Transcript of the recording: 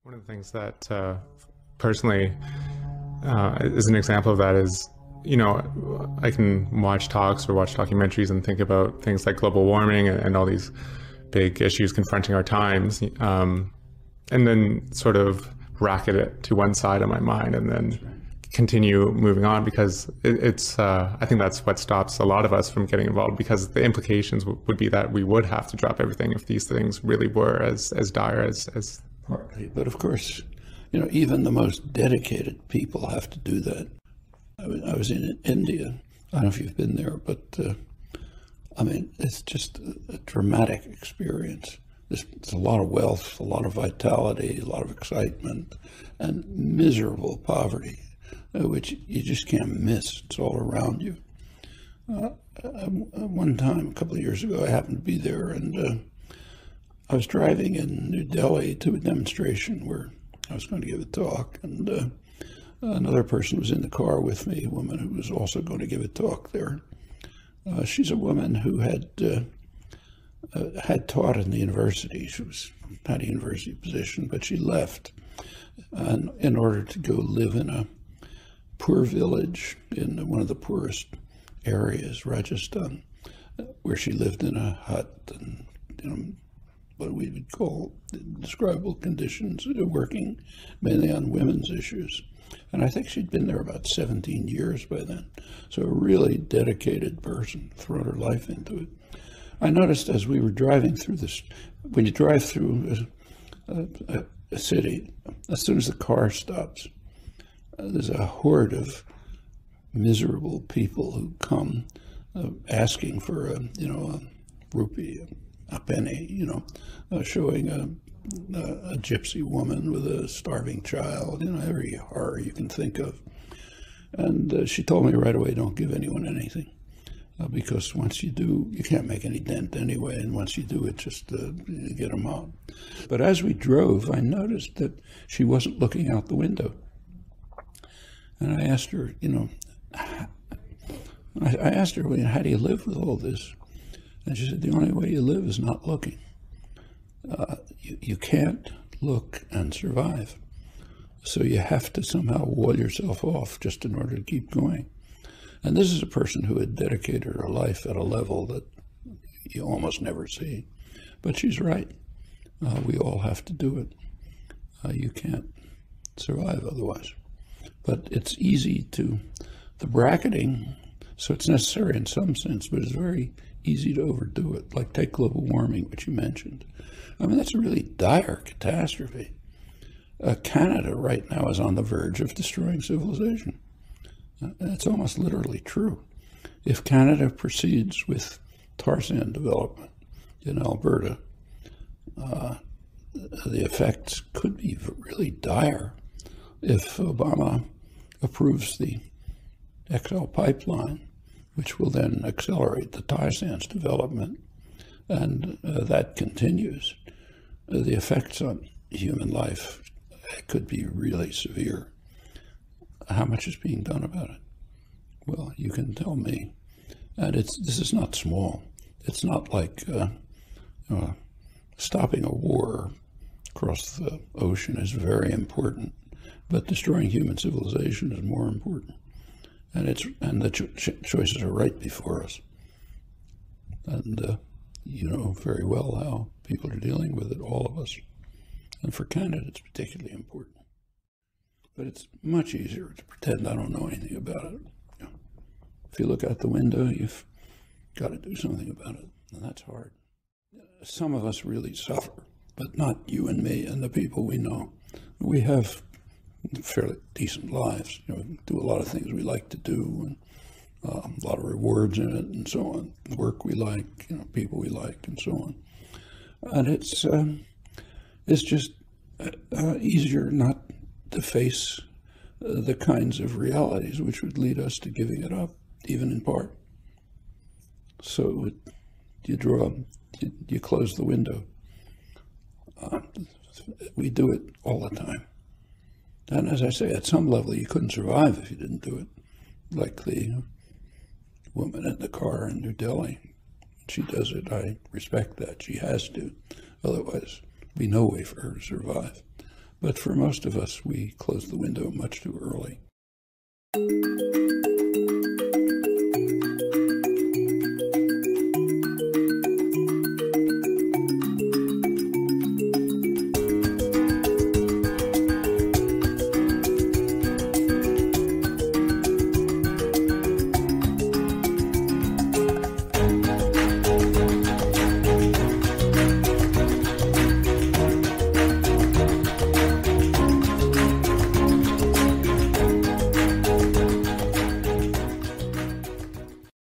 One of the things that personally is an example of that is, I can watch talks or watch documentaries and think about things like global warming and all these big issues confronting our times, and then sort of bracket it to one side of my mind and then continue moving on, because I think that's what stops a lot of us from getting involved, because the implications would be that we would have to drop everything if these things really were as dire as Partly, but of course, even the most dedicated people have to do that. I was in India. I don't know if you've been there, but it's just a dramatic experience. There's a lot of wealth, a lot of vitality, a lot of excitement, and miserable poverty, which you just can't miss. It's all around you. One time, a couple of years ago, I happened to be there, and I was driving in New Delhi to a demonstration where I was going to give a talk, and another person was in the car with me, a woman who was also going to give a talk there. She's a woman who had taught in the university. She had a university position, but she left in order to go live in a poor village in one of the poorest areas, Rajasthan, where she lived in a hut and what we would call indescribable conditions, working mainly on women's issues. And I think she'd been there about 17 years by then. So a really dedicated person, thrown her life into it. I noticed as we were driving through this, when you drive through a city, as soon as the car stops, there's a horde of miserable people who come asking for a rupee, a penny, showing a gypsy woman with a starving child, every horror you can think of. And she told me right away, don't give anyone anything, because once you do, you can't make any dent anyway, and once you do, it just get them out. But as we drove, I noticed that she wasn't looking out the window. And I asked her, how do you live with all this? And she said, the only way you live is not looking. You can't look and survive. So you have to somehow wall yourself off just in order to keep going. And this is a person who had dedicated her life at a level that you almost never see. But she's right. We all have to do it. You can't survive otherwise. But it's easy the bracketing, so it's necessary in some sense, but it's very easy to overdo it, like take global warming, which you mentioned. That's a really dire catastrophe. Canada right now is on the verge of destroying civilization. It's almost literally true. If Canada proceeds with tar sand development in Alberta, the effects could be really dire. If Obama approves the XL pipeline, which will then accelerate the tar sands development, and that continues, the effects on human life could be really severe. How much is being done about it? Well, you can tell me. And this is not small. It's not like stopping a war across the ocean is very important, but destroying human civilization is more important. And the choices are right before us. And you know very well how people are dealing with it, all of us. And for Canada, it's particularly important. But it's much easier to pretend I don't know anything about it. If you look out the window, you've got to do something about it, and that's hard. Some of us really suffer, but not you and me and the people we know. We have fairly decent lives. Do a lot of things we like to do, and a lot of rewards in it, and so on. Work we like, people we like, and so on. And it's just easier not to face the kinds of realities which would lead us to giving it up, even in part. So you close the window. We do it all the time. And as I say, at some level, you couldn't survive if you didn't do it. Like the woman in the car in New Delhi. She does it. I respect that. She has to. Otherwise, there'd be no way for her to survive. But for most of us, we close the window much too early.